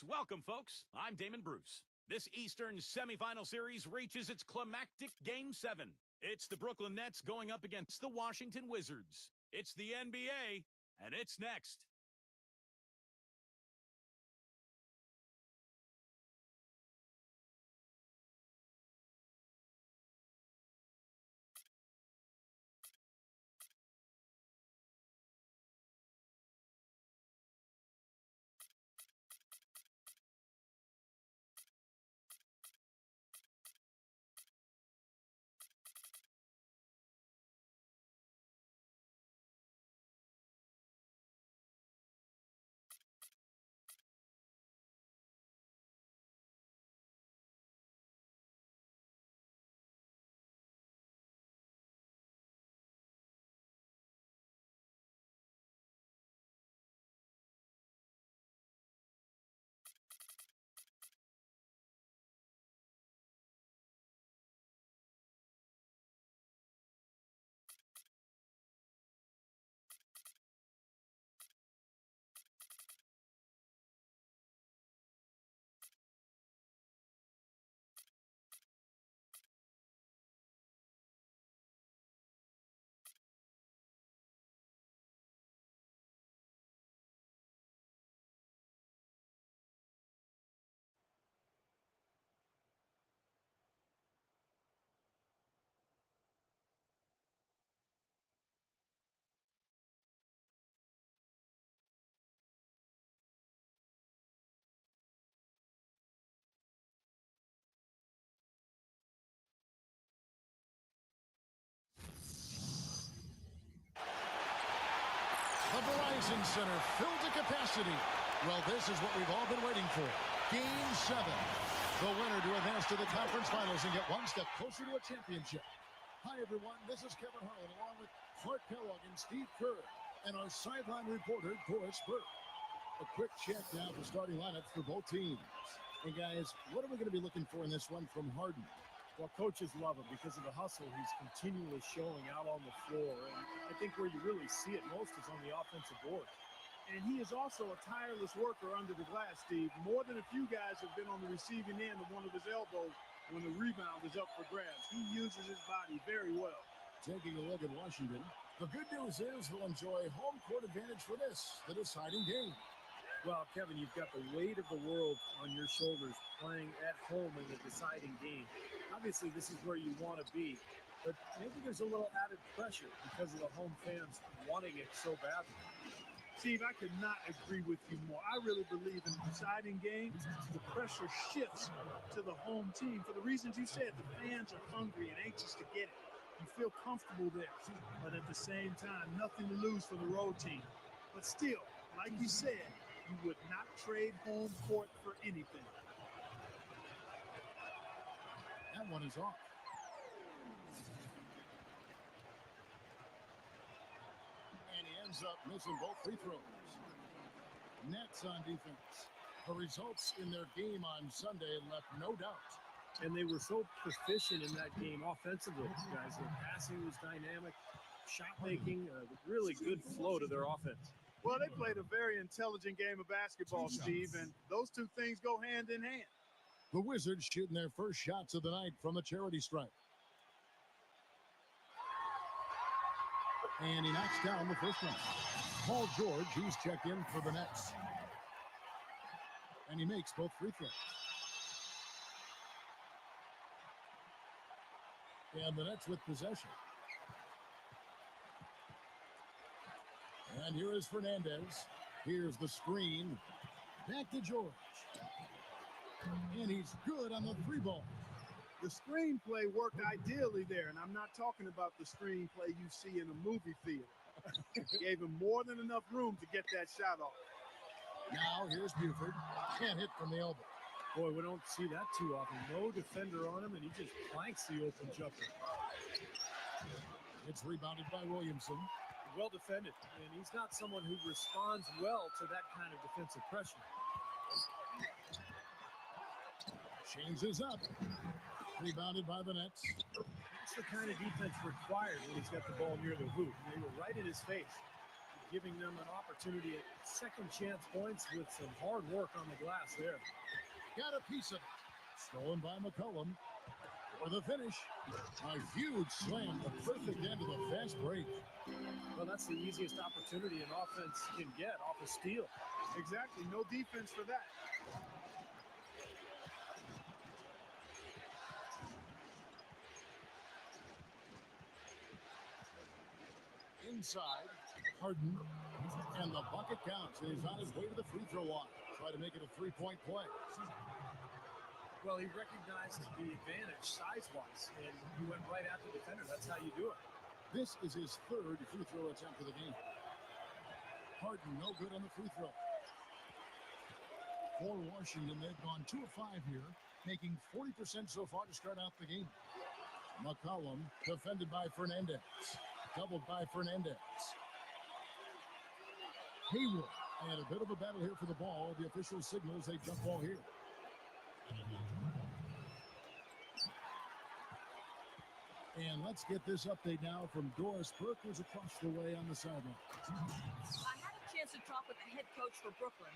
Welcome, folks. I'm Damon Bruce. This Eastern semifinal series reaches its climactic Game 7. It's the Brooklyn Nets going up against the Washington Wizards. It's the NBA, and it's next. The Verizon Center filled to capacity. Well, this is what we've all been waiting for. Game 7. The winner to advance to the conference finals and get one step closer to a championship. Hi, everyone. This is Kevin Harlan along with Clark Kellogg and Steve Kerr and our sideline reporter, Doris Burke. A quick check now for starting lineups for both teams. And guys, what are we going to be looking for in this one from Harden? Well, coaches love him because of the hustle he's continually showing out on the floor. And I think where you really see it most is on the offensive board. And he is also a tireless worker under the glass, Steve. More than a few guys have been on the receiving end of one of his elbows when the rebound is up for grabs. He uses his body very well. Taking a look at Washington, the good news is he'll enjoy home court advantage for this, the deciding game. Well, Kevin, you've got the weight of the world on your shoulders playing at home in the deciding game. Obviously, this is where you want to be, but maybe there's a little added pressure because of the home fans wanting it so badly. Steve, I could not agree with you more. I really believe in the deciding game, the pressure shifts to the home team for the reasons you said. The fans are hungry and anxious to get it. You feel comfortable there, but at the same time, nothing to lose for the road team. But still, like you said, you would not trade home court for anything. That one is off. And he ends up missing both free throws. Nets on defense. The results in their game on Sunday left no doubt. And they were so proficient in that game offensively, guys. Their passing was dynamic, shot making, really good flow to their offense. Well, they played a very intelligent game of basketball, Steve, and those two things go hand in hand. The Wizards shooting their first shots of the night from the charity stripe. And he knocks down the first one. Paul George, he's checked in for the Nets. And he makes both free throws. And the Nets with possession. And here is Fernandez. Here's the screen. Back to George. And he's good on the three ball. The screenplay worked ideally there, and I'm not talking about the screenplay you see in a movie theater. Gave him more than enough room to get that shot off. Now here's Buford. Can't hit from the elbow. Boy, we don't see that too often. No defender on him, and he just planks the open jumper. It's rebounded by Williamson. Well defended, and he's not someone who responds well to that kind of defensive pressure. Changes up. Rebounded by the Nets. That's the kind of defense required when he's got the ball near the hoop. They were right in his face. giving them an opportunity at second chance points with some hard work on the glass there. Got a piece of it. Stolen by McCollum. For the finish, a huge slam, the perfect end of the fast break. Well, that's the easiest opportunity an offense can get off a steal. Exactly, no defense for that. Inside, Harden, and the bucket counts. And he's on his way to the free throw line. Try to make it a three-point play. Well, he recognized the advantage size-wise, and he went right at the defender. That's how you do it. This is his third free throw attempt of the game. Harden, no good on the free throw. For Washington, they've gone 2 of 5 here, making 40% so far to start out the game. McCollum, defended by Fernandez. Doubled by Fernandez. Hayward, and a bit of a battle here for the ball. The official signals a jump ball here. And let's get this update now from Doris Burke, who's across the way on the sideline. I had a chance to talk with the head coach for Brooklyn.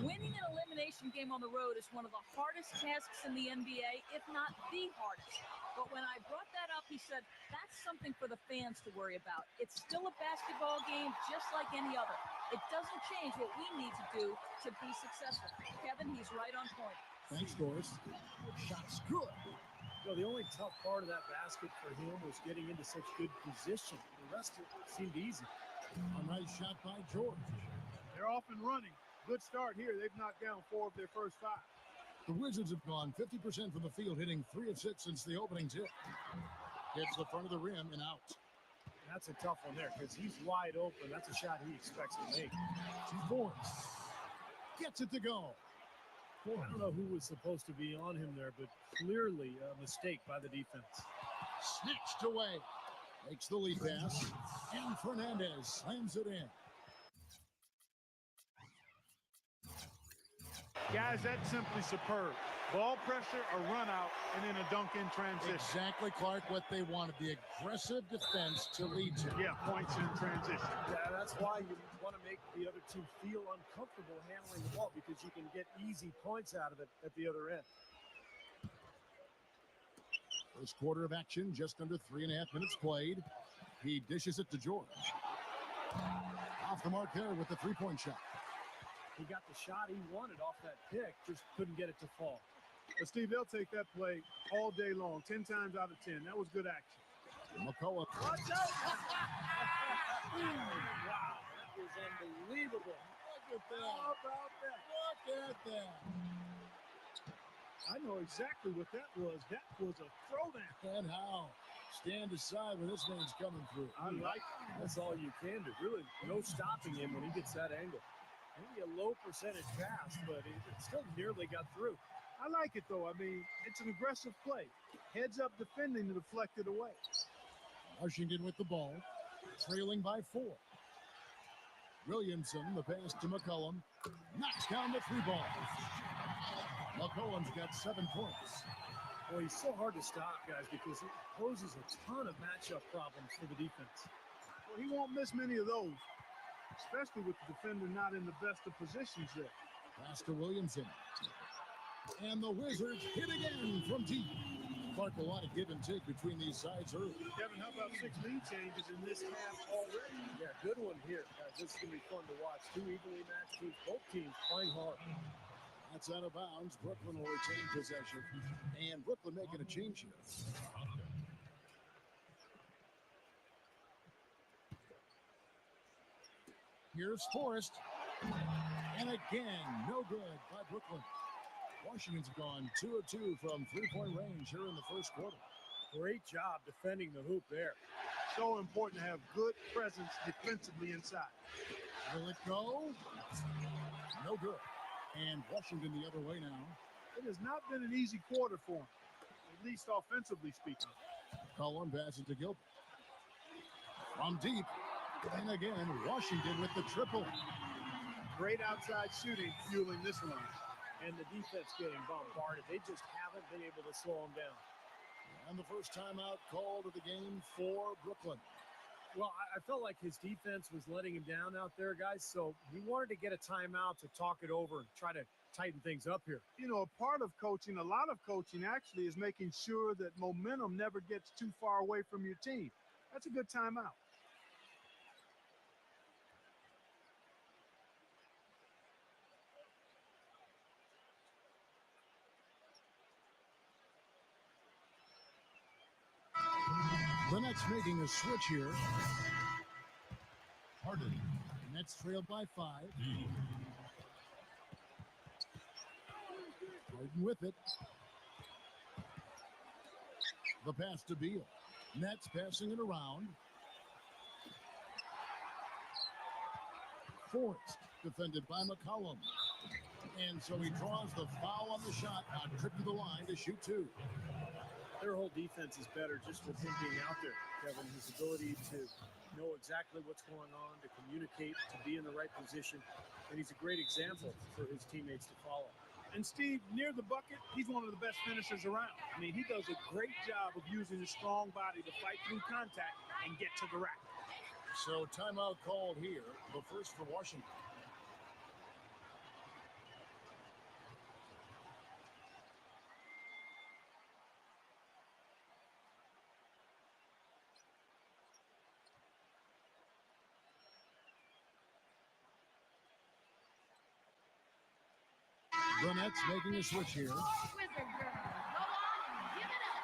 Winning an elimination game on the road is one of the hardest tasks in the NBA, if not the hardest. But when I brought that up, he said, that's something for the fans to worry about. It's still a basketball game just like any other. It doesn't change what we need to do to be successful. Kevin, he's right on point. Thanks, Doris. Shot's good. Well, the only tough part of that basket for him was getting into such good position. The rest of it seemed easy. A nice shot by George. They're off and running. Good start here. They've knocked down 4 of their first 5. The Wizards have gone 50% from the field, hitting 3 of 6 since the opening tip. Hits the front of the rim and out. That's a tough one there because he's wide open. That's a shot he expects to make. Force gets it to go. I don't know who was supposed to be on him there, but clearly a mistake by the defense. Snatched away. Makes the lead pass. And Fernandez slams it in. Guys, that's simply superb. Ball pressure, a run out, and then a dunk in transition. Exactly, Clark, what they wanted. The aggressive defense to lead to. Yeah, points in transition. Yeah, that's why you want to make the other team feel uncomfortable handling the ball because you can get easy points out of it at the other end. First quarter of action, just under 3.5 minutes played. He dishes it to George. Off the mark there with the three-point shot. He got the shot he wanted off that pick, just couldn't get it to fall. But Steve, they'll take that play all day long, 10 times out of 10. That was good action. McCullough. Watch out! Wow, that was unbelievable. Look at that. How about that? Look at that. I know exactly what that was. That was a throwdown. And how? Stand aside when this man's coming through. I like it. That's all you can do. Really, no stopping him when he gets that angle. Maybe a low percentage pass, but it still nearly got through. I like it, though. I mean, it's an aggressive play. Heads up defending to deflect it away. Washington with the ball, trailing by 4. Williamson, the pass to McCollum, knocks down the 3 ball. McCollum's got 7 points. Boy, he's so hard to stop, guys, because it poses a ton of matchup problems for the defense. Well, he won't miss many of those, especially with the defender not in the best of positions there. Pass to Williamson. And the Wizards hit again from deep. Clark, a lot of give and take between these sides early. Kevin, how about 6 lead changes in this half already? Yeah, good one here, guys. This is going to be fun to watch. 2 evenly matched teams, both teams playing hard. That's out of bounds. Brooklyn will retain possession. And Brooklyn making a change here. Here's Forrest. And again, no good by Brooklyn. Washington's gone 2 of 2 from 3-point range here in the first quarter. Great job defending the hoop there. So important to have good presence defensively inside. Will it go? No good. And Washington the other way now. It has not been an easy quarter for him, at least offensively speaking. Cullen passes to Gilbert. From deep. And again, Washington with the triple. Great outside shooting fueling this line. And the defense getting bombarded. They just haven't been able to slow them down. And the first timeout called of the game for Brooklyn. Well, I felt like his defense was letting him down out there, guys, so he wanted to get a timeout to talk it over and try to tighten things up here. You know, a part of coaching, a lot of coaching actually, is making sure that momentum never gets too far away from your team. That's a good timeout. The Nets making a switch here. Harden. The Nets trailed by 5. Harden with it. The pass to Beal. Nets passing it around. Forced. Defended by McCollum. And so he draws the foul on the shot. A trip to the line to shoot 2. Their whole defense is better just with him being out there, Kevin. His ability to know exactly what's going on, to communicate, to be in the right position. And he's a great example for his teammates to follow. And Steve, near the bucket, he's one of the best finishers around. I mean, he does a great job of using his strong body to fight through contact and get to the rack. So timeout called here, the first for Washington. The Nets making a switch here. Wizard girl, go on and give it up.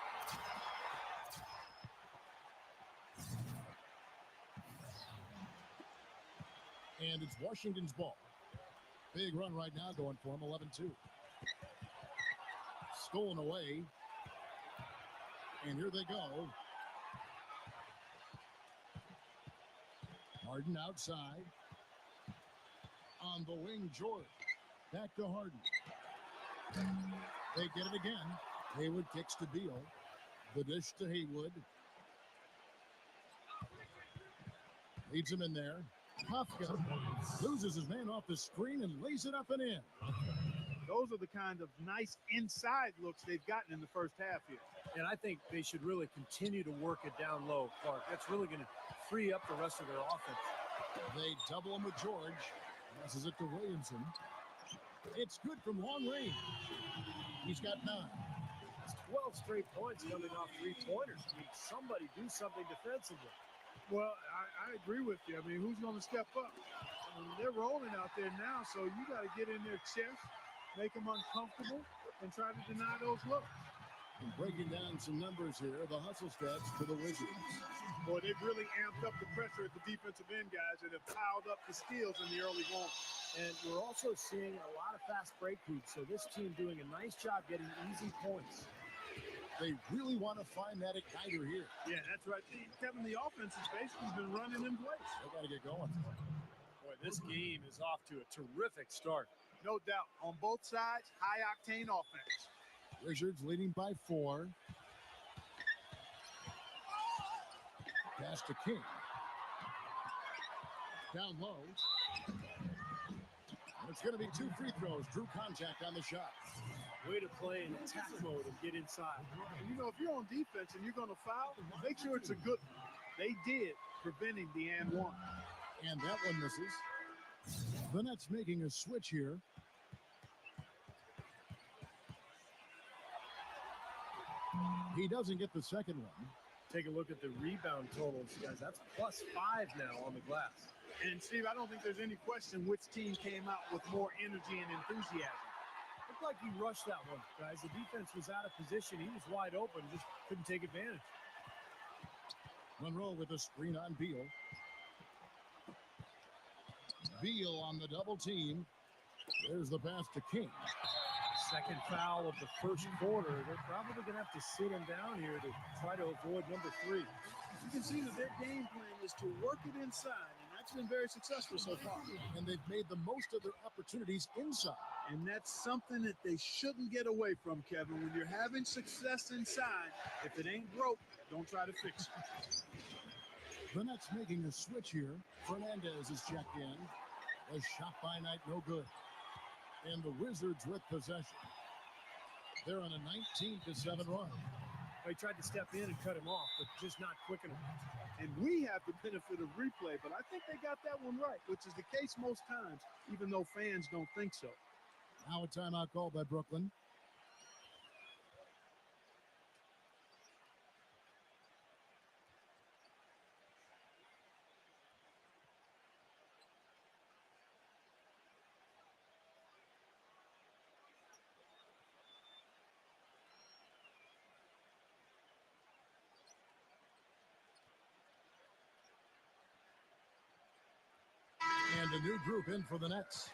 And it's Washington's ball. Big run right now going for him, 11-2. Stolen away. And here they go. Harden outside. On the wing, George. Back to Harden. They get it again. Haywood kicks to Beal. The dish to Haywood. Leads him in there. Kafka loses his man off the screen and lays it up and in. Those are the kind of nice inside looks they've gotten in the first half here. And I think they should really continue to work it down low, Clark. That's really going to free up the rest of their offense. They double him with George. Passes it to Williamson. It's good from long range. He's got 9. It's 12 straight points coming off 3-pointers. I mean, somebody do something defensively. Well, I agree with you. I mean, who's going to step up? I mean, they're rolling out there now, so you got to get in their chest, make them uncomfortable, and try to deny those looks. And breaking down some numbers here, the hustle stats for the Wizards. Boy, they've really amped up the pressure at the defensive end, guys, and have piled up the steals in the early going. And we're also seeing a lot of fast break hoops, so this team doing a nice job getting easy points. They really want to find that igniter here. Yeah, that's right. Kevin, the offense has basically been running in place. They got to get going. Boy, this game is off to a terrific start. No doubt. On both sides, high-octane offense. Wizards leading by 4. Pass to King. Down low. And it's going to be 2 free throws. Drew contact on the shot. Way to play in attack mode and get inside. And you know, if you're on defense and you're going to foul, make sure it's a good one. They did, preventing the and one. And that one misses. The Nets making a switch here. He doesn't get the second one. Take a look at the rebound totals, guys. That's +5 now on the glass. And Steve, I don't think there's any question which team came out with more energy and enthusiasm. Looked like he rushed that one, guys. The defense was out of position. He was wide open, just couldn't take advantage. Monroe with a screen on Beal. Beal on the double team. There's the pass to King. Second foul of the first quarter. They're probably going to have to sit him down here to try to avoid number 3. You can see that their game plan is to work it inside, and that's been very successful so far. And they've made the most of their opportunities inside. And that's something that they shouldn't get away from, Kevin. When you're having success inside, if it ain't broke, don't try to fix it. The Nets making a switch here. Fernandez is checked in. A shot by Knight, no good. And the Wizards with possession. They're on a 19-7 run. He tried to step in and cut him off, but just not quick enough. And we have the benefit of replay, but I think they got that one right, which is the case most times, even though fans don't think so. Now a timeout called by Brooklyn. And a new group in for the Nets.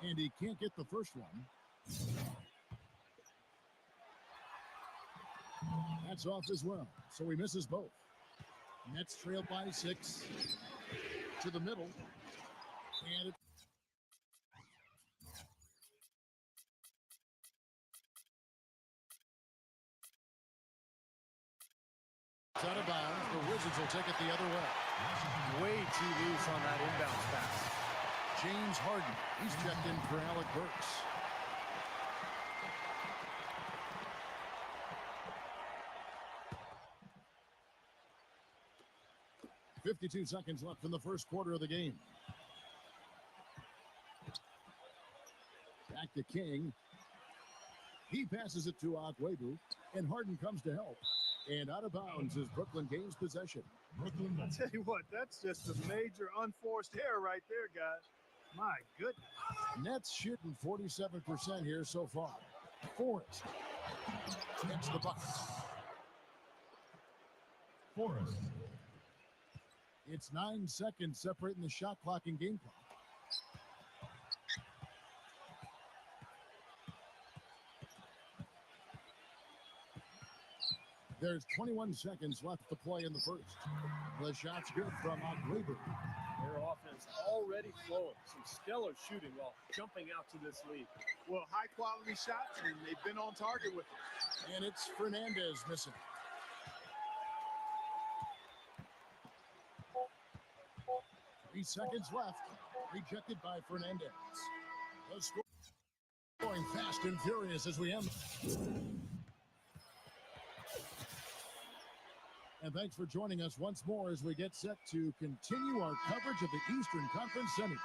And he can't get the first one. That's off as well, so he misses both. Nets trail by 6 to the middle. And it's out of bounds. The Wizards will take it the other way. Way too loose on that inbounds pass. James Harden, he's checked in for Alec Burks. .52 seconds left in the first quarter of the game. Back to King. He passes it to Agwebu, and Harden comes to help. And out of bounds as Brooklyn gains possession. Brooklyn, I tell you what, that's just a major unforced error right there, guys. My goodness. Nets shooting 47% here so far. Forrest gets the bucket. Forrest. It's 9 seconds separating the shot clock and game clock. There's 21 seconds left to play in the first. The shot's good from Agwebu. Their offense already flowing. Some stellar shooting while jumping out to this lead. Well, high-quality shots, and they've been on target with it. And it's Fernandez missing. Three seconds left. Rejected by Fernandez. The score going fast and furious as we end. And thanks for joining us once more as we get set to continue our coverage of the Eastern Conference Semis.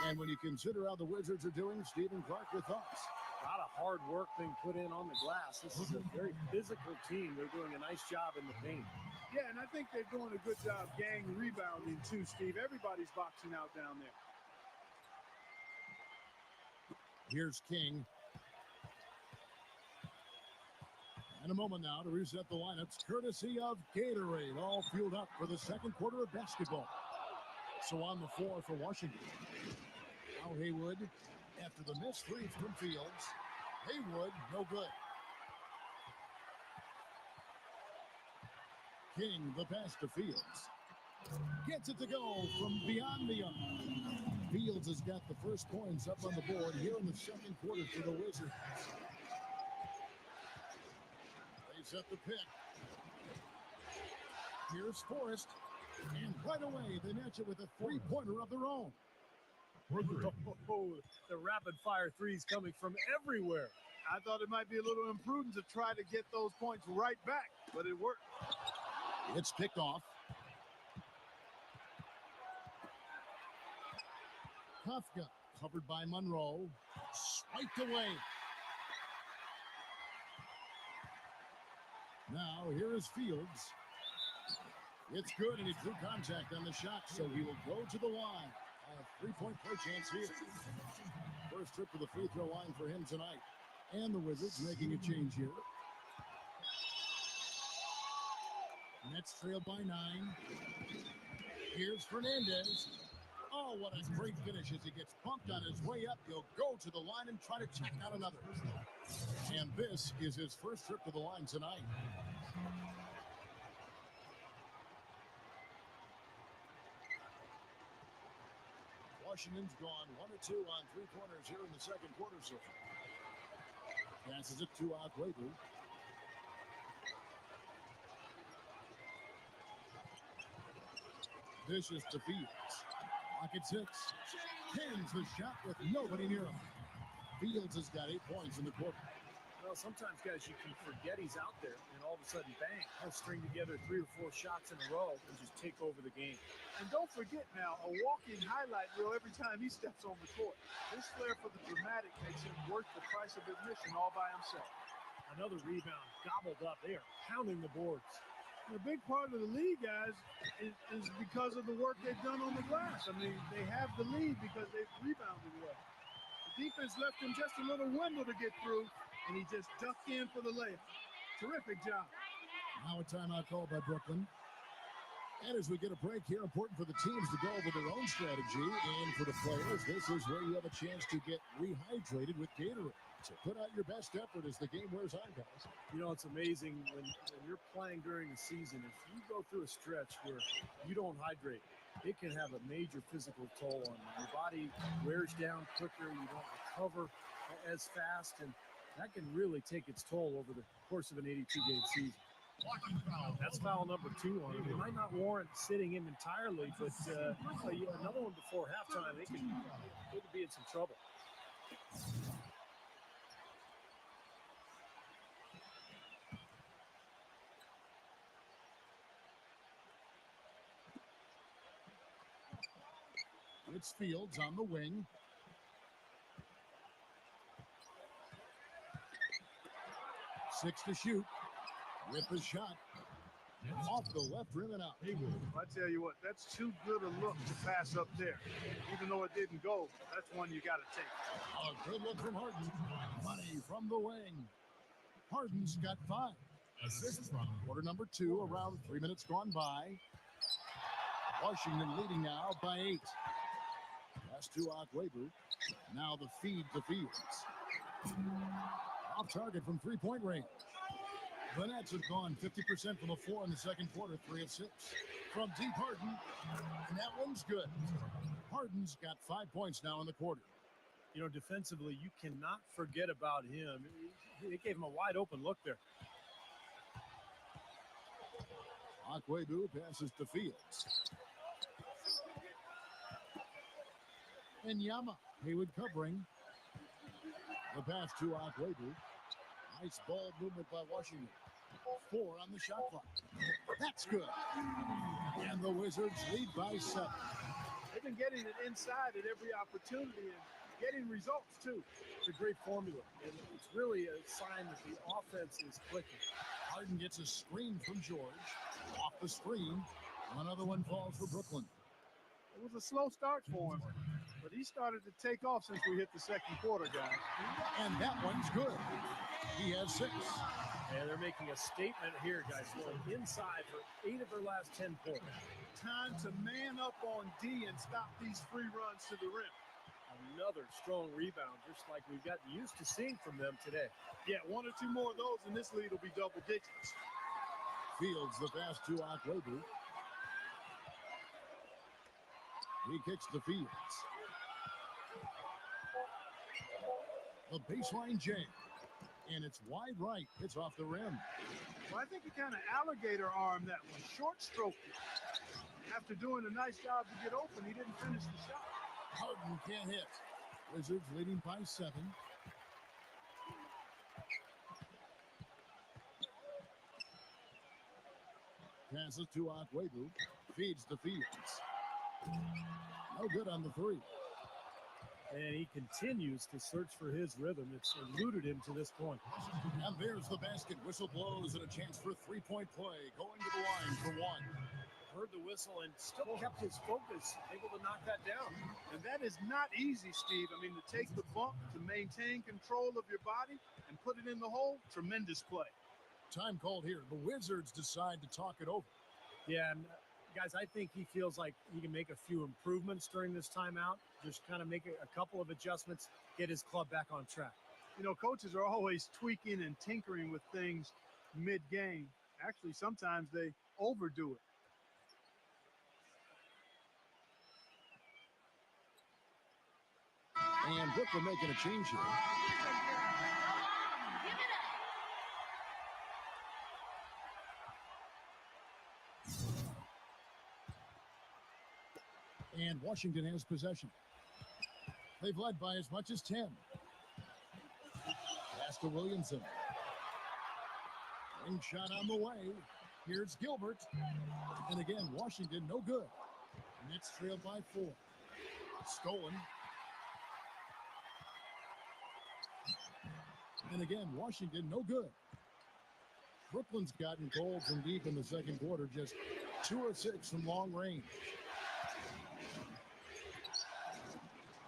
And when you consider how the Wizards are doing, Stephen Clark with us. A lot of hard work being put in on the glass. This is a very physical team. They're doing a nice job in the paint. Yeah, and I think they're doing a good job gang rebounding too, Steve. Everybody's boxing out down there. Here's King. In a moment now to reset the lineups, courtesy of Gatorade, all fueled up for the second quarter of basketball. So on the floor for Washington. Now Haywood, after the missed three from Fields. Haywood, no good. King, the pass to Fields. Gets it to go from beyond the arc. Fields has got the first points up on the board here in the second quarter for the Wizards. Set the pick. Here's Forrest. And right away, they match it with a three-pointer of their own. Oh, the rapid-fire threes coming from everywhere. I thought it might be a little imprudent to try to get those points right back, but it worked. It's picked off. Kafka, covered by Monroe. Swiped away. Now, here is Fields. It's good, and he drew contact on the shot, so he will go to the line. A three-point play chance here. First trip to the free throw line for him tonight. And the Wizards making a change here. Nets trail by 9. Here's Fernandez. Oh, what a great finish as he gets bumped on his way up. He'll go to the line and try to check out another. And this is his first trip to the line tonight. Washington's gone 1 of 2 on three-pointers here in the second quarter so far. Passes it to Agwebu. This is to Fields. Rockets hits. Pins the shot with nobody near him. Fields has got 8 points in the quarter. Well, sometimes, guys, you can forget he's out there, and all of a sudden, bang, he'll string together 3 or 4 shots in a row and just take over the game. And don't forget now, a walking highlight reel every time he steps on the court. This flair for the dramatic makes him worth the price of admission all by himself. Another rebound gobbled up. They are pounding the boards. A big part of the lead, guys, is because of the work they've done on the glass. I mean, they have the lead because they've rebounded well. The defense left him just a little window to get through, and he just ducked in for the layup. Terrific job. Now a timeout called by Brooklyn. And as we get a break here, important for the teams to go over their own strategy. And for the players, this is where you have a chance to get rehydrated with Gatorade. So put out your best effort as the game wears on, guys. You know, it's amazing when you're playing during the season, if you go through a stretch where you don't hydrate, it can have a major physical toll on you. Your body wears down quicker, you don't recover as fast, and that can really take its toll over the course of an 82-game season. That's foul number 2 on him. It might not warrant sitting him entirely, but another one before halftime, they could be in some trouble. It's Fields on the wing. Six to shoot. With the shot. Off the left rim and out. I tell you what, that's too good a look to pass up there. Even though it didn't go, that's one you got to take. A good look from Harden. Money from the wing. Harden's got 5. Assists from quarter number 2, around 3 minutes gone by. Washington leading now by 8. Pass to Akwebu. Now the feed to Fields. Off target from 3-point range. The Nets have gone 50% from the floor in the second quarter, 3 of 6. From deep Harden, and that one's good. Harden's got 5 points now in the quarter. You know, defensively, you cannot forget about him. It gave him a wide open look there. Akwebu passes to Fields. And Yama, Haywood covering. The pass to Akwebu. Nice ball movement by Washington. 4 on the shot clock. That's good. And the Wizards lead by 7. They've been getting it inside at every opportunity and getting results, too. It's a great formula, and it's really a sign that the offense is clicking. Harden gets a screen from George. Off the screen. Another one falls for Brooklyn. It was a slow start for him, but he started to take off since we hit the second quarter, guys. And that one's good. He has 6. And they're making a statement here, guys. Going inside for 8 of their last 10 points. Time to man up on D and stop these free runs to the rim. Another strong rebound, just like we've gotten used to seeing from them today. Yeah, 1 or 2 more of those, and this lead will be double digits. Fields the pass to Akwebu. He kicks to Fields. The baseline jam. And it's wide right. It's off the rim. Well, I think he kind of alligator armed that one. Short stroked it. After doing a nice job to get open, he didn't finish the shot. Harden can't hit. Wizards leading by 7. Passes to Akwebu. Feeds to Fields. No good on the 3. And he continues to search for his rhythm. It's eluded him to this point. And there's the basket. Whistle blows and a chance for a 3-point play. Going to the line for 1. Heard the whistle and still kept his focus, able to knock that down. And that is not easy, Steve. I mean, to take the bump, to maintain control of your body, and put it in the hole, tremendous play. Time called here. The Wizards decide to talk it over. Yeah, and guys, I think he feels like he can make a few improvements during this timeout. Just kind of make a couple of adjustments, get his club back on track. You know, coaches are always tweaking and tinkering with things mid-game. Actually, sometimes they overdo it. And Brooklyn making a change here. And Washington has possession. They've led by as much as 10. Pass to Williamson. Ring shot on the way. Here's Gilbert. And again, Washington no good. Nets trailed by 4. Stolen. And again, Washington no good. Brooklyn's gotten cold from deep in the second quarter, just 2 of 6 from long range.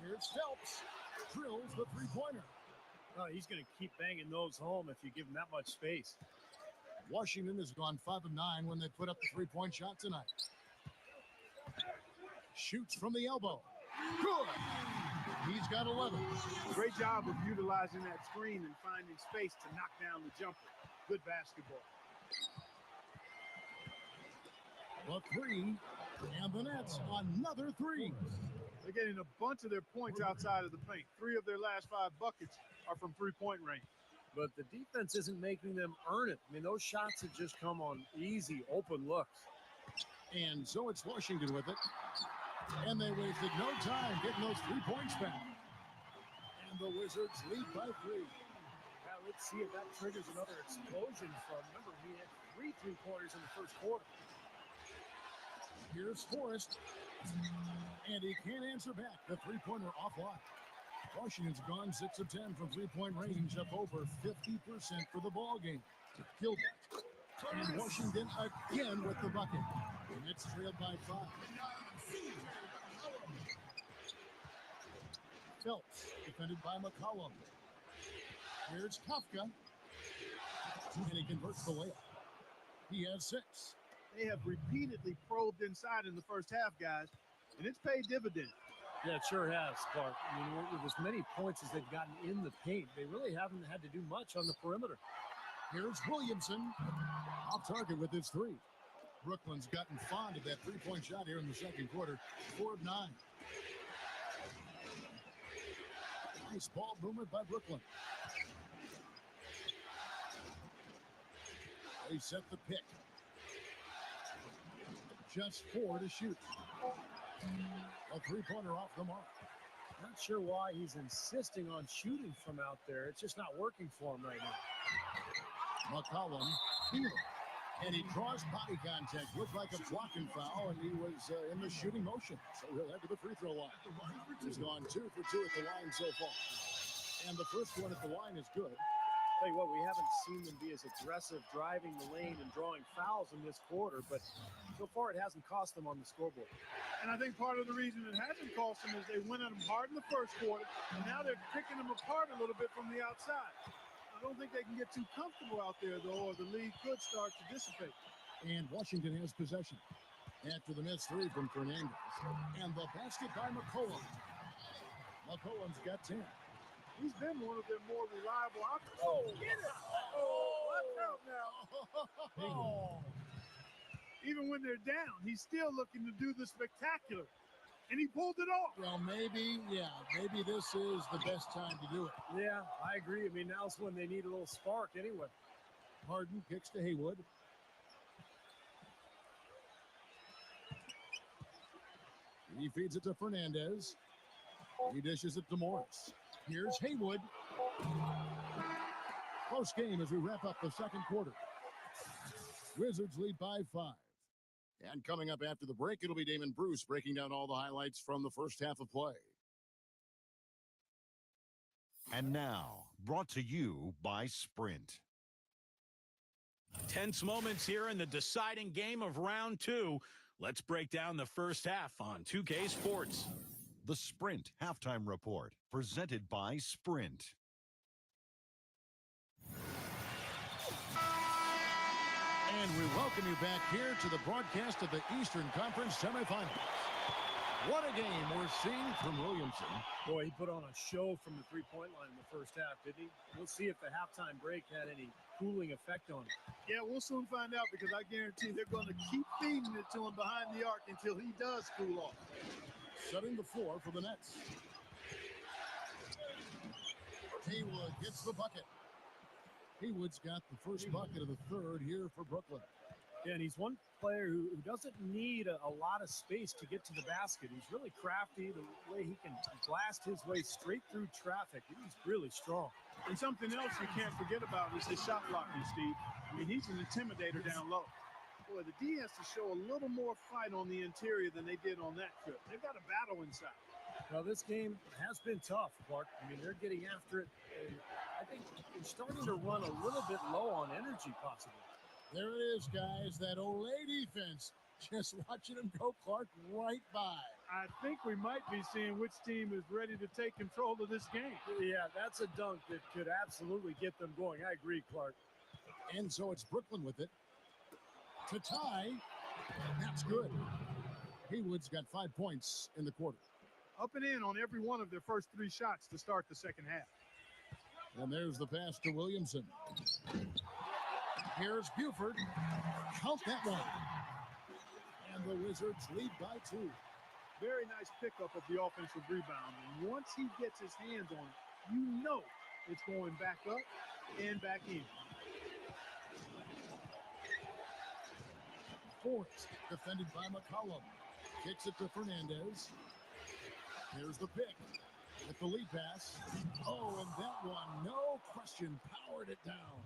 Here's Phelps. Drills the three-pointer. Oh, he's going to keep banging those home if you give him that much space. Washington has gone 5 of 9 when they put up the three-point shot tonight. Shoots from the elbow. Good. He's got 11. Great job of utilizing that screen and finding space to knock down the jumper. Good basketball. The 3, and the Nets another 3. They're getting a bunch of their points outside of the paint. 3 of their last 5 buckets are from three-point range. But the defense isn't making them earn it. I mean, those shots have just come on easy, open looks. And so it's Washington with it. And they wasted no time getting those 3 points back. And the Wizards lead by 3. Now, let's see if that triggers another explosion from, remember, he had 3 3-pointers in the first quarter. Here's Forrest. And he can't answer back. The three-pointer offline. Washington's gone 6 of 10 from three-point range, up over 50% for the ball game. Gilbert. And Washington again with the bucket. The Nets trailed by 5. Phelps, defended by McCollum. Here's Kafka. And he converts the layup. He has 6. They have repeatedly probed inside in the first half, guys, and it's paid dividends. Yeah, it sure has, Clark. I mean, with as many points as they've gotten in the paint, they really haven't had to do much on the perimeter. Here's Williamson. Off target with his 3. Brooklyn's gotten fond of that three-point shot here in the second quarter. 4 of 9. Nice ball movement by Brooklyn. They set the pick. Just 4 to shoot. A three-pointer off the mark. Not sure why he's insisting on shooting from out there. It's just not working for him right now. McCollum, and he draws body contact. Looked like a blocking foul, and he was in the shooting motion. So he'll head to the free throw line. He's gone 2 for 2 at the line so far. And the first one at the line is good. Tell you what, we haven't seen them be as aggressive driving the lane and drawing fouls in this quarter, but so far it hasn't cost them on the scoreboard. And I think part of the reason it hasn't cost them is they went at them hard in the first quarter, and now they're picking them apart a little bit from the outside. I don't think they can get too comfortable out there, though, or the lead could start to dissipate. And Washington has possession after the missed 3 from Fernandez. And the basket by McCollum. McCollum's got 10. He's been one of their more reliable options. Oh, get it! Oh, watch out now. Oh. Even when they're down, he's still looking to do the spectacular. And he pulled it off. Well, maybe this is the best time to do it. Yeah, I agree. I mean, now's when they need a little spark anyway. Harden kicks to Haywood. He feeds it to Fernandez. He dishes it to Morris. Here's Haywood. Close game as we wrap up the second quarter. Wizards lead by 5. And coming up after the break, it'll be Damon Bruce breaking down all the highlights from the first half of play. And now, brought to you by Sprint. Tense moments here in the deciding game of round 2. Let's break down the first half on 2K Sports. The Sprint Halftime Report, presented by Sprint. And we welcome you back here to the broadcast of the Eastern Conference semifinals. What a game we're seeing from Williamson. Boy, he put on a show from the three-point line in the first half, didn't he? We'll see if the halftime break had any cooling effect on him. Yeah, we'll soon find out because I guarantee they're going to keep feeding it to him behind the arc until he does cool off. Setting the floor for the Nets. Haywood gets the bucket. Haywood's got the first bucket of the third here for Brooklyn. Yeah, and he's one player who doesn't need a lot of space to get to the basket. He's really crafty, the way he can blast his way straight through traffic. He's really strong. And something else you can't forget about is his shot blocking, Steve. I mean, he's an intimidator down low. Boy, the D has to show a little more fight on the interior than they did on that trip. They've got a battle inside. Well, this game has been tough, Clark. I mean, they're getting after it. And I think they're starting to run a little bit low on energy, possibly. There it is, guys. That Olay defense. Just watching him go, Clark, right by. I think we might be seeing which team is ready to take control of this game. Yeah, that's a dunk that could absolutely get them going. I agree, Clark. And so it's Brooklyn with it. To tie, that's good. Haywood's got 5 points in the quarter. Up and in on every one of their first 3 shots to start the second half. And there's the pass to Williamson. Here's Buford. Count that one. And the Wizards lead by 2. Very nice pickup of the offensive rebound. And once he gets his hands on it, you know it's going back up and back in. Forrest, defended by McCollum. Kicks it to Fernandez. Here's the pick. With the lead pass. Oh, and that one, no question, powered it down.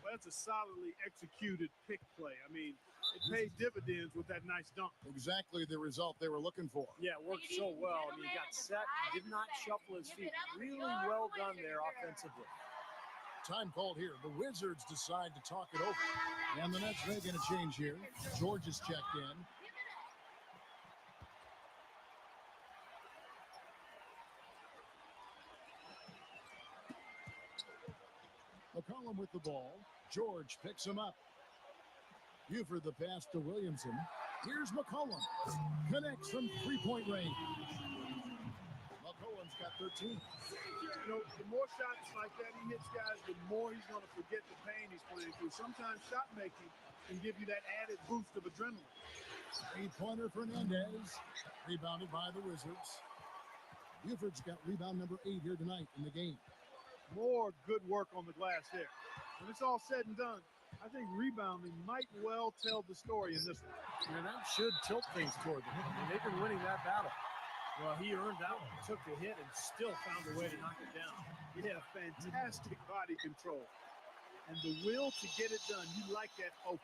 Well, that's a solidly executed pick play. I mean, it paid dividends with that nice dunk. Exactly the result they were looking for. Yeah, it worked so well. I mean, he got set, did not shuffle his feet. Really well done there offensively. Time called here. The Wizards decide to talk it over. And the Nets making a change here. George is checked in. McCollum with the ball. George picks him up. Buford the pass to Williamson. Here's McCollum. Connects from three-point range. McCollum's got 13. You know, the more shots like that he hits, guys, the more he's going to forget the pain he's playing through. Sometimes shot making can give you that added boost of adrenaline. 8-pointer Fernandez. Rebounded by the Wizards. Buford's got rebound number 8 here tonight in the game. More good work on the glass there. When it's all said and done, I think rebounding might well tell the story in this one. And that should tilt things toward them. I mean, they've been winning that battle. Well, he earned that one, took the hit, and still found a way to knock it down. Yeah, fantastic body control. And the will to get it done. You like that focus.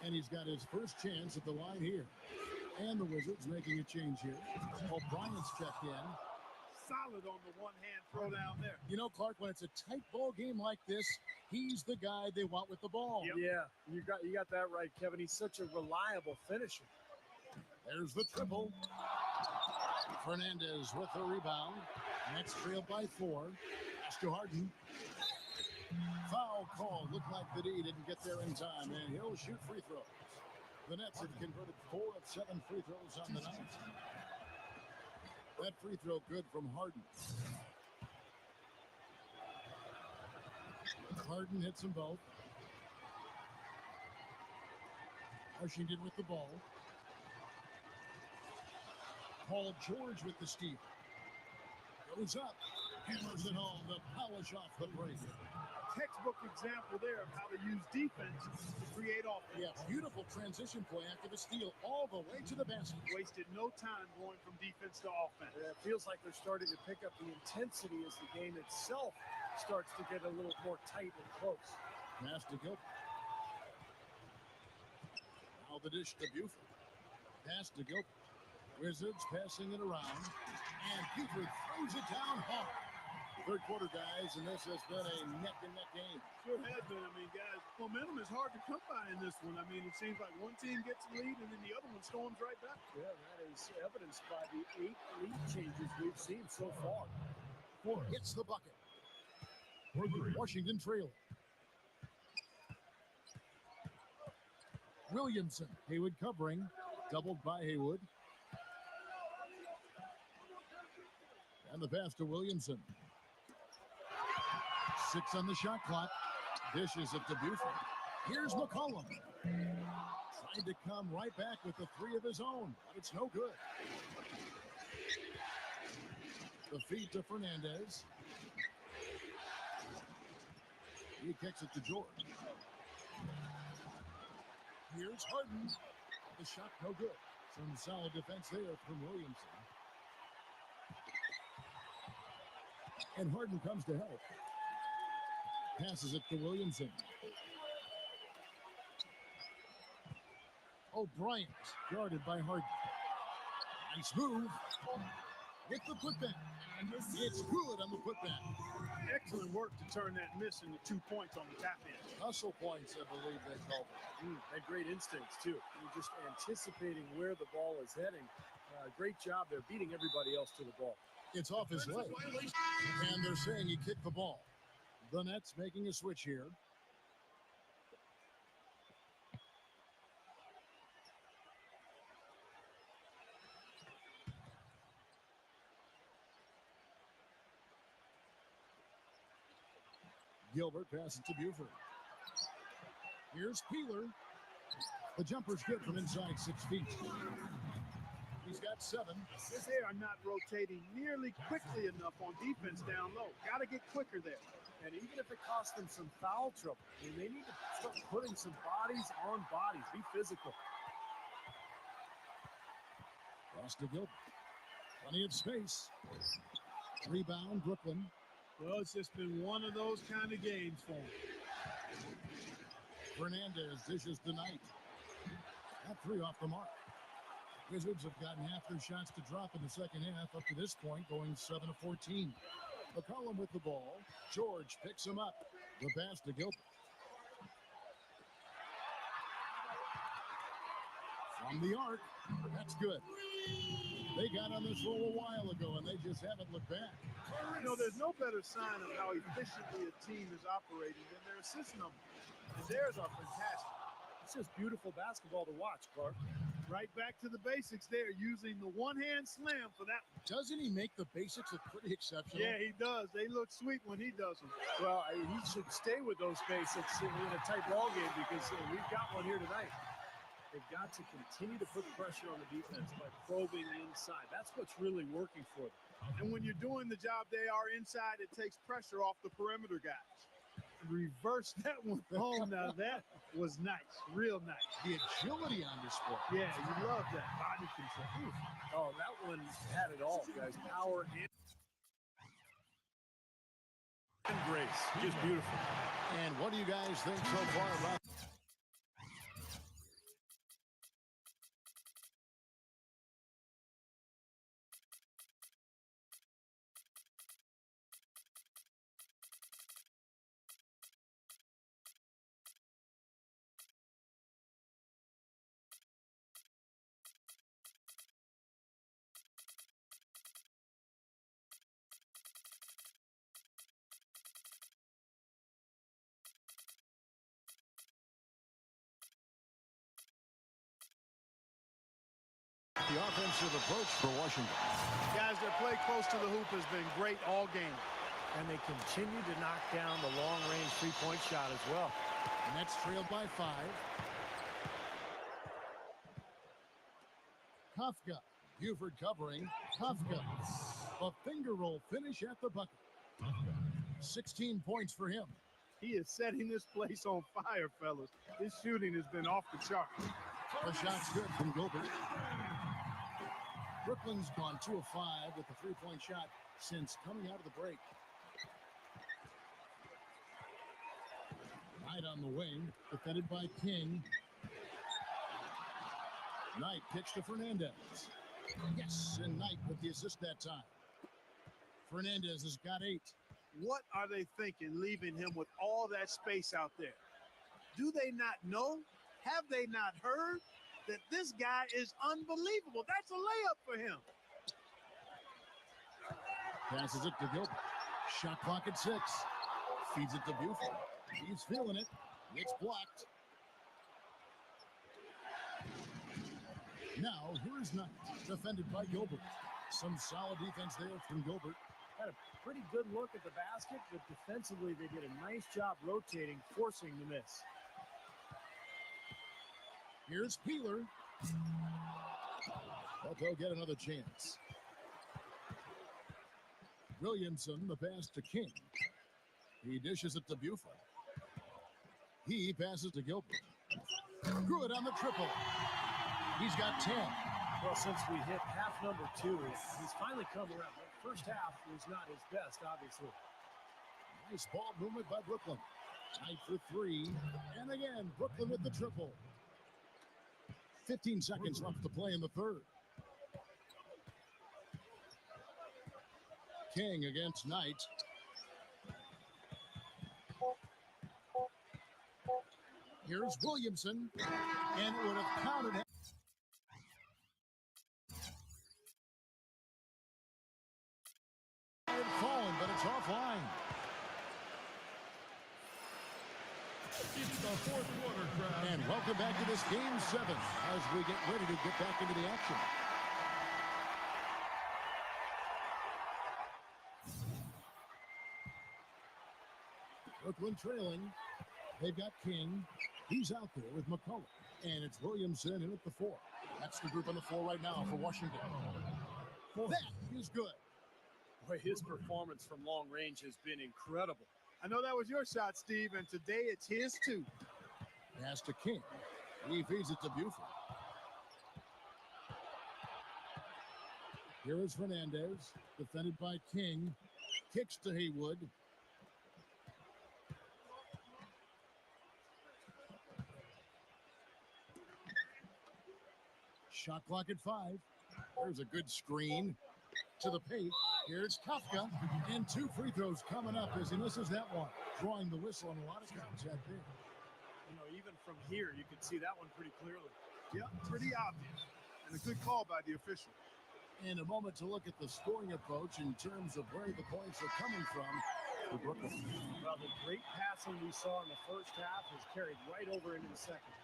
And he's got his first chance at the line here. And the Wizards making a change here. O'Brien's checked in. Solid on the one-hand throw down there. You know, Clark, when it's a tight ball game like this, he's the guy they want with the ball. Yep. Yeah, you got that right, Kevin. He's such a reliable finisher. There's the triple. Fernandez with the rebound. Nets trailed by 4. Pass to Harden. Foul call. Looked like the D didn't get there in time, and he'll shoot free throws. The Nets have converted 4 of 7 free throws on the night. That free throw good from Harden. Harden hits them both. Washington with the ball. Paul George with the steal. Goes up. Hammers it home. The polish off the break. Textbook example there of how to use defense to create offense. Yeah, beautiful transition play after the steal all the way to the basket. Wasted no time going from defense to offense. It feels like they're starting to pick up the intensity as the game itself starts to get a little more tight and close. Pass to Gilbert. Now the dish to Buford. Pass to Gilbert. Wizards passing it around. And Buford throws it down hard. Third quarter, guys, and this has been a neck-and-neck game. Sure has been. I mean, guys, momentum is hard to come by in this one. I mean, it seems like one team gets the lead and then the other one storms right back. Yeah, that is evidenced by the 8 lead changes we've seen so far. Forrest hits the bucket. Washington trailing. Williamson. Haywood covering. Doubled by Haywood. And the pass to Williamson. 6 on the shot clock. Dishes it to Buford. Here's McCollum. Tried to come right back with the 3 of his own, but it's no good. The feed to Fernandez. He kicks it to George. Here's Harden. The shot no good. Some solid defense there from Williamson. And Harden comes to help. Passes it to Williamson. O'Brien guarded by Harden. Nice move. With the putback. It's good on the putback. Excellent work to turn that miss into 2 points on the tap in. Hustle points, I believe they called it. Had great instincts, too. You're just anticipating where the ball is heading. Great job there, beating everybody else to the ball. It's off his leg. And they're saying he kicked the ball. The Nets making a switch here. Gilbert passes to Buford. Here's Peeler. The jumper's good from inside 6 feet. He's got 7. They are not rotating nearly quickly enough on defense down low. Got to get quicker there. And even if it costs them some foul trouble, I mean, they need to start putting some bodies on bodies. Be physical. Pass to Gilbert. Plenty of space. Rebound, Brooklyn. Well, it's just been one of those kind of games for him. Fernandez dishes tonight. That 3 off the mark. Wizards have gotten half their shots to drop in the second half up to this point, going 7 of 14. McCollum with the ball. George picks him up. The pass to Gilbert. From the arc. That's good. They got on this roll a while ago, and they just haven't looked back. You know, there's no better sign of how efficiently a team is operating than their assist numbers. And theirs are fantastic. It's just beautiful basketball to watch, Clark. Right back to the basics there, using the one-hand slam for that. Doesn't he make the basics look pretty exceptional? Yeah, he does. They look sweet when he does them. Well, he should stay with those basics in a tight ball game because we've got one here tonight. They've got to continue to put pressure on the defense by probing inside. That's what's really working for them. And when you're doing the job they are inside, it takes pressure off the perimeter guys. Reverse that one home. Now that was nice, real nice. The agility on display. Yeah, you love that body control. Oh, that one had it all, guys. Power and grace. Just beautiful. And what do you guys think so far about the offensive approach for Washington? Guys, their play close to the hoop has been great all game. And they continue to knock down the long-range three-point shot as well. Nets trailed by 5. Kafka. Buford covering. Kafka. A finger roll finish at the bucket. 16 points for him. He is setting this place on fire, fellas. His shooting has been off the chart. The shot's good from Gilbert. Brooklyn's gone 2 of 5 with the 3-point shot since coming out of the break. Knight on the wing, defended by King. Knight kicks to Fernandez. Yes, and Knight with the assist that time. Fernandez has got 8. What are they thinking, leaving him with all that space out there? Do they not know? Have they not heard that this guy is unbelievable? That's a layup for him. Passes it to Gilbert. Shot clock at 6. Feeds it to Buford. He's feeling it. It's blocked. Now, here is Knight, defended by Gilbert. Some solid defense there from Gilbert. Had a pretty good look at the basket, but defensively they did a nice job rotating, forcing the miss. Here's Peeler. But they'll get another chance. Williamson, the pass to King. He dishes it to Buford. He passes to Gilbert. Good on the triple. He's got 10. Well, since we hit half number 2, he's finally come around. The first half was not his best, obviously. Nice ball movement by Brooklyn. Tight for 3. And again, Brooklyn with the triple. 15 seconds left to play in the third. King against Knight. Here's Williamson. And it would have counted. Fallen, but it's offline. It's the fourth quarter, crowd. And welcome back to this Game 7 as we get ready to get back into the action. Brooklyn trailing. They've got King. He's out there with McCullough. And it's Williamson in at the 4. That's the group on the floor right now for Washington. That is good. Boy, his performance from long range has been incredible. I know that was your shot, Steve, and today it's his too. Pass to King. He feeds it to Buford. Here is Fernandez, defended by King. Kicks to Haywood. Shot clock at 5. There's a good screen to the paint. Here's Kafka, and 2 free throws coming up as he misses that one. Drawing the whistle on a lot of counts out there. You know, even from here, you can see that one pretty clearly. Yep, pretty obvious. And a good call by the official. In a moment to look at the scoring approach in terms of where the points are coming from for Brooklyn. Well, the great passing we saw in the first half has carried right over into the second.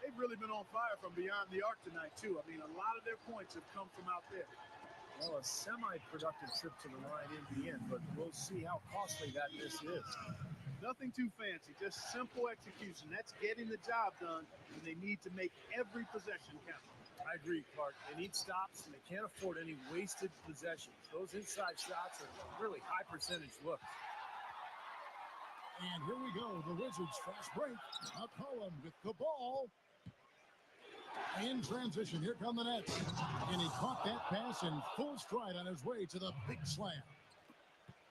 They've really been on fire from beyond the arc tonight, too. I mean, a lot of their points have come from out there. Well, a semi-productive trip to the line in the end, but we'll see how costly that this is. Nothing too fancy, just simple execution. That's getting the job done, and they need to make every possession count. I agree, Clark. They need stops, and they can't afford any wasted possessions. Those inside shots are really high-percentage looks. And here we go, the Wizards fast break. McCollum with the ball. In transition, here come the Nets. And he caught that pass in full stride on his way to the big slam.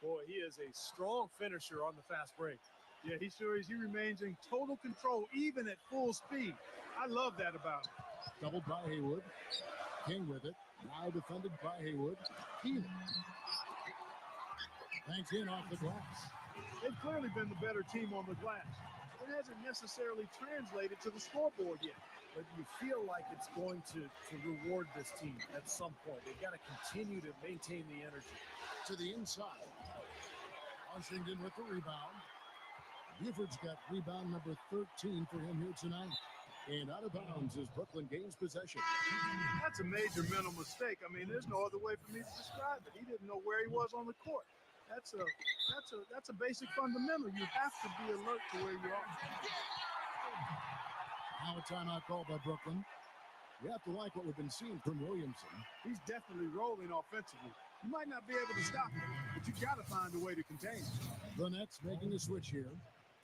Boy, he is a strong finisher on the fast break. Yeah, he sure is. He remains in total control, even at full speed. I love that about him. Doubled by Haywood. King with it. Now defended by Haywood. Healy. Banks in off the glass. They've clearly been the better team on the glass. It hasn't necessarily translated to the scoreboard yet. But you feel like it's going to reward this team at some point. They've got to continue to maintain the energy. To the inside. Washington with the rebound. Buford's got rebound number 13 for him here tonight. And out of bounds is Brooklyn gains possession. That's a major mental mistake. I mean, there's no other way for me to describe it. He didn't know where he was on the court. That's a basic fundamental. You have to be alert to where you are. Now a timeout called by Brooklyn. You have to like what we've been seeing from Williamson. He's definitely rolling offensively. You might not be able to stop him, but you got to find a way to contain him. The Nets making a switch here.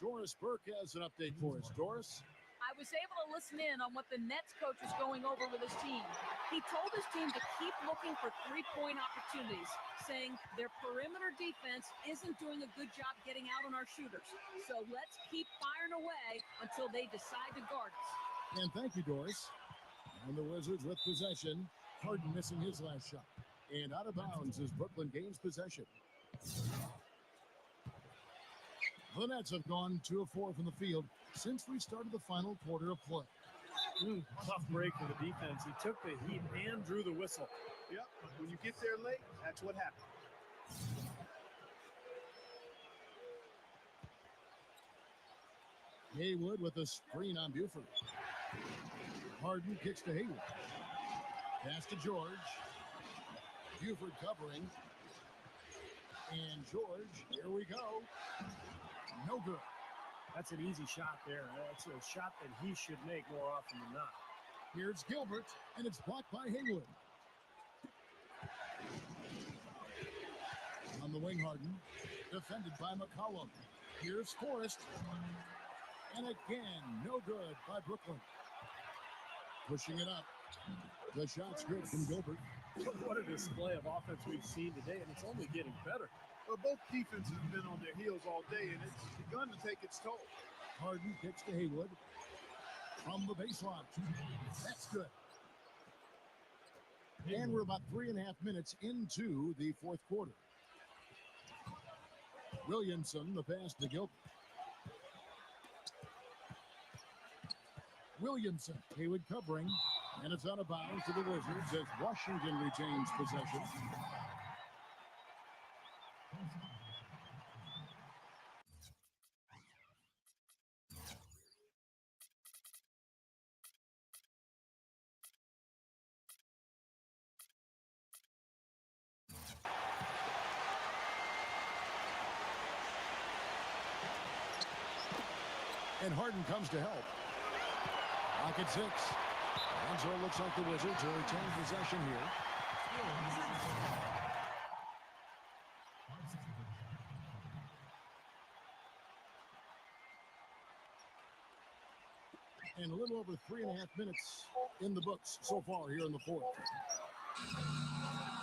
Doris Burke has an update for us. Doris? I was able to listen in on what the Nets coach was going over with his team. He told his team to keep looking for three-point opportunities, saying their perimeter defense isn't doing a good job getting out on our shooters. So let's keep firing away until they decide to guard us. And thank you, Doris. And the Wizards with possession. Harden missing his last shot. And out of bounds as Brooklyn gains possession. The Nets have gone 2 of 4 from the field since we started the final quarter of play. Tough break for the defense. He took the heat and drew the whistle. Yep, but when you get there late, that's what happens. Haywood with a screen on Buford. Harden kicks to Haywood. Pass to George. Buford covering. And George, here we go. No good. That's an easy shot there. That's a shot that he should make more often than not. Here's Gilbert, and it's blocked by Haywood. On the wing, Harden. Defended by McCollum. Here's Forrest. And again, no good by Brooklyn. Pushing it up. The shot's good from Gilbert. What a display of offense we've seen today, and it's only getting better. Well, both defenses have been on their heels all day, and it's begun to take its toll. Harden kicks to Haywood. From the baseline. That's good. And we're about 3.5 minutes into the fourth quarter. Williamson, the pass to Gilbert. Williamson, Haywood covering, and it's out of bounds to the Wizards as Washington retains possession. And Harden comes to help. Lock at 6. And so it looks like the Wizards will retain possession here. And a little over 3.5 minutes in the books so far here in the fourth.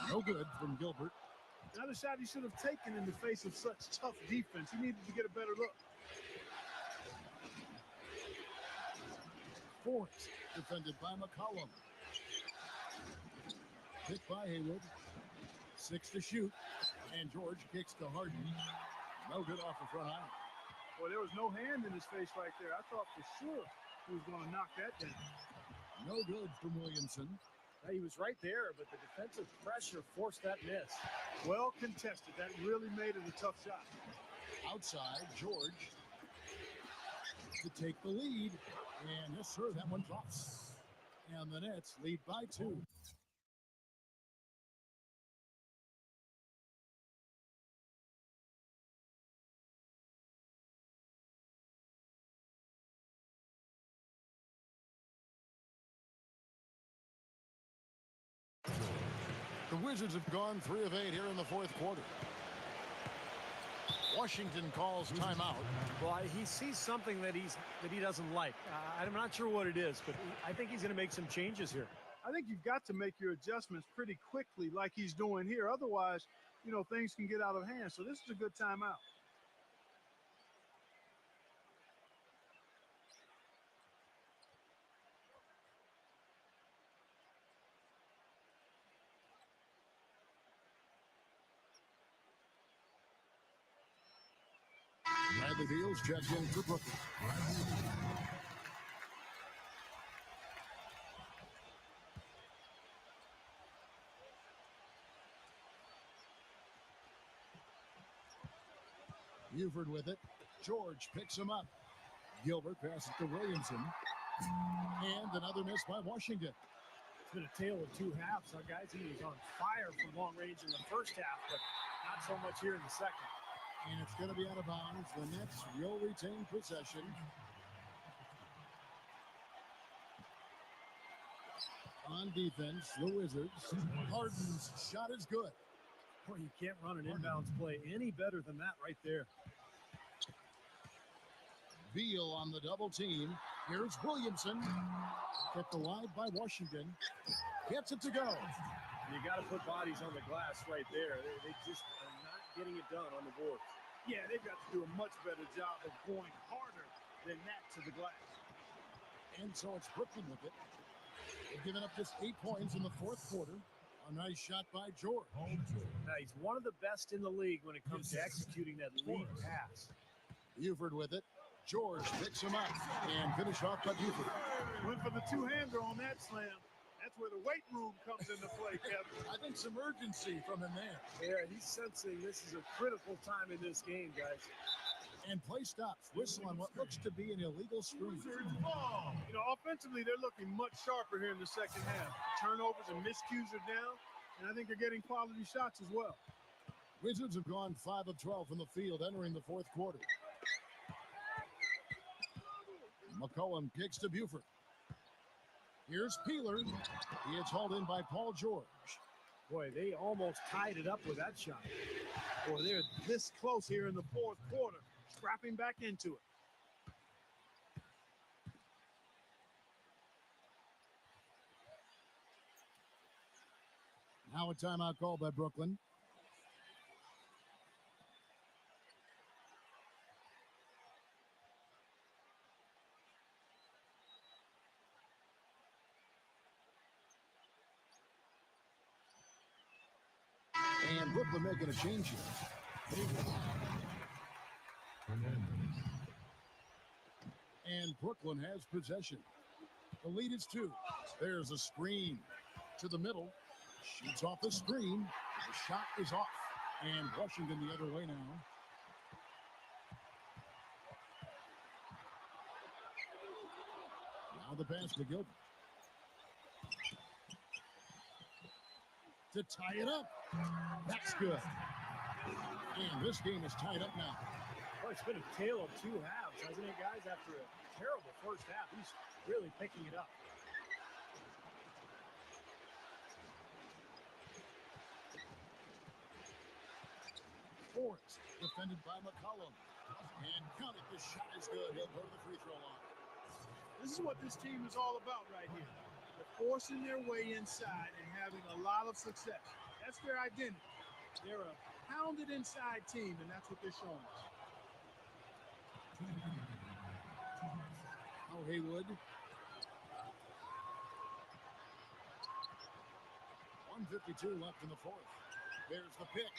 No good from Gilbert. Another shot he should have taken in the face of such tough defense. He needed to get a better look. Forrest, defended by McCollum. Picked by Haywood. 6 to shoot. And George kicks to Harden. No good off the front iron. Well, there was no hand in his face right there. I thought for sure he was going to knock that down. No good from Williamson. He was right there, but the defensive pressure forced that miss. Well contested. That really made it a tough shot. Outside, George to take the lead. And yes, sir, that one drops. And the Nets lead by 2. The Wizards have gone 3 of 8 here in the fourth quarter. Washington calls timeout. Well, he sees something that he doesn't like. I'm not sure what it is, but I think he's going to make some changes here. I think you've got to make your adjustments pretty quickly like he's doing here. Otherwise, things can get out of hand. So this is a good timeout. Bradley Beal's checked in for Brooklyn. Buford with it. George picks him up. Gilbert passes to Williamson. And another miss by Washington. It's been a tale of two halves, guys. He was on fire from long range in the first half, but not so much here in the second. And it's going to be out of bounds. The Nets will retain possession. On defense, the Wizards. Harden's shot is good. Boy, you can't run an inbounds play any better than that right there. Beal on the double team. Here's Williamson. Kept alive by Washington. Gets it to go. You got to put bodies on the glass right there. They just are not getting it done on the board. Yeah, they've got to do a much better job of going harder than that to the glass. And so it's Brooklyn with it. They've given up just 8 points in the fourth quarter. A nice shot by George. Now, he's one of the best in the league when it comes to executing that lead pass. Buford with it. George picks him up and finish off by Buford. Went for the two-hander on that slam. That's where the weight room comes into play, Kevin. I think some urgency from him there. Yeah, he's sensing this is a critical time in this game, guys. And play stops. Whistle on what looks to be an illegal screen. Offensively, they're looking much sharper here in the second half. Turnovers and miscues are down, and I think they're getting quality shots as well. Wizards have gone 5 of 12 from the field entering the fourth quarter. McCollum kicks to Buford. Here's Peeler. He is hauled in by Paul George. Boy, they almost tied it up with that shot. Boy, they're this close here in the fourth quarter, scrapping back into it. Now a timeout called by Brooklyn. And Brooklyn making a change here. And Brooklyn has possession. The lead is 2. There's a screen to the middle. Shoots off the screen. The shot is off. And Washington the other way now. Now the pass to Gilbert. To tie it up. That's good. And this game is tied up now. Well, it's been a tale of two halves, hasn't it, guys? After a terrible first half, he's really picking it up. Forrest, defended by McCollum. And count it, the shot is good. He'll go to the free throw line. This is what this team is all about right here. They're forcing their way inside and having a lot of success. That's their identity. They're a pounded inside team, and that's what they're showing us. Oh, Haywood. 1:52 left in the fourth. There's the pick.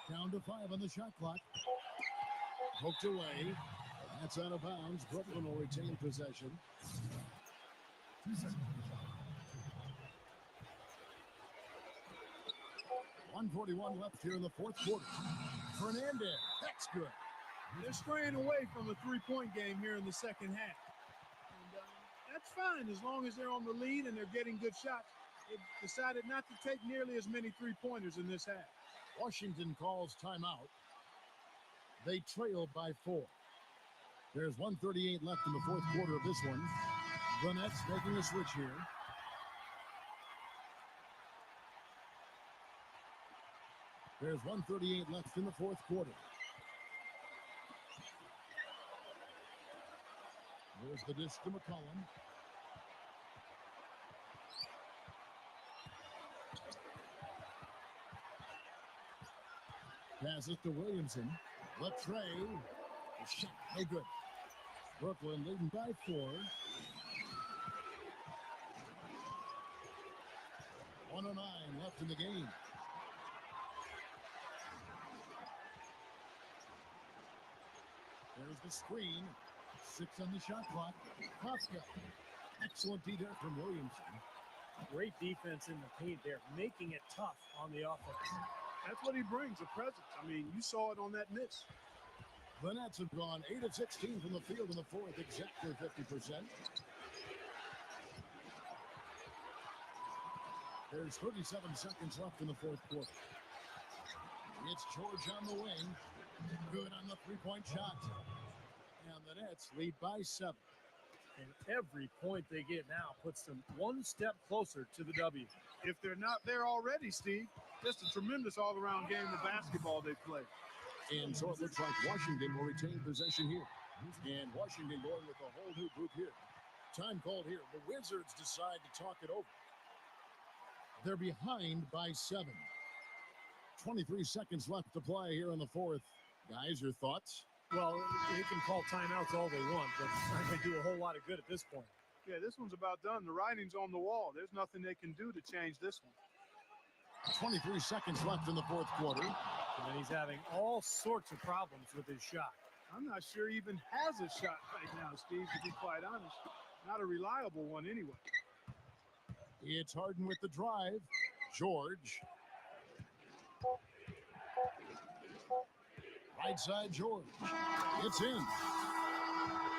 Down to 5 on the shot clock. Poked away. That's out of bounds. Brooklyn will retain possession. 1:41 left here in the fourth quarter. Fernandez. That's good. They're straying away from the three-point game here in the second half. And that's fine as long as they're on the lead and they're getting good shots. They decided not to take nearly as many three-pointers in this half. Washington calls timeout. They trail by 4. There's 1:38 left in the fourth quarter of this one. The Nets making a switch here. There's 1:38 left in the fourth quarter. There's the dish to McCollum. Passes to Williamson. The tray. The shot, no good. Brooklyn leading by 4. 1:09 left in the game. There's the screen. 6 on the shot clock. Koska. Excellent D there from Williamson. Great defense in the paint there, making it tough on the offense. That's what he brings, a presence. I mean, you saw it on that miss. The Nets have gone 8 of 16 from the field in the fourth, exactly 50%. There's 37 seconds left in the fourth quarter. It's George on the wing. Good on the three-point shot. And the Nets lead by 7. And every point they get now puts them one step closer to the W. If they're not there already, Steve, just a tremendous all-around game of basketball they play. And so it looks like Washington will retain possession here. And Washington going with a whole new group here. Time called here. The Wizards decide to talk it over. They're behind by 7. 23 seconds left to play here in the fourth. Guys, your thoughts? Well, they can call timeouts all they want, but it's not going to do a whole lot of good at this point. Yeah, this one's about done. The writing's on the wall. There's nothing they can do to change this one. 23 seconds left in the fourth quarter. And he's having all sorts of problems with his shot. I'm not sure he even has a shot right now, Steve, to be quite honest. Not a reliable one anyway. It's Harden with the drive. George. Right side, George. It's in.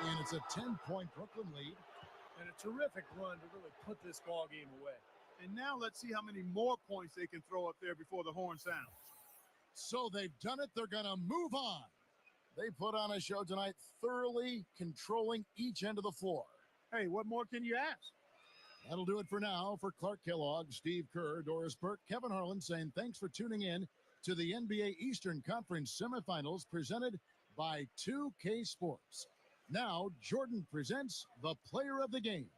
And it's a 10-point Brooklyn lead. And a terrific run to really put this ball game away. And now let's see how many more points they can throw up there before the horn sounds. So they've done it. They're going to move on. They put on a show tonight, thoroughly controlling each end of the floor. Hey, what more can you ask? That'll do it for now. For Clark Kellogg, Steve Kerr, Doris Burke, Kevin Harlan saying thanks for tuning in to the NBA Eastern Conference semifinals presented by 2K Sports. Now, Jordan presents the player of the game.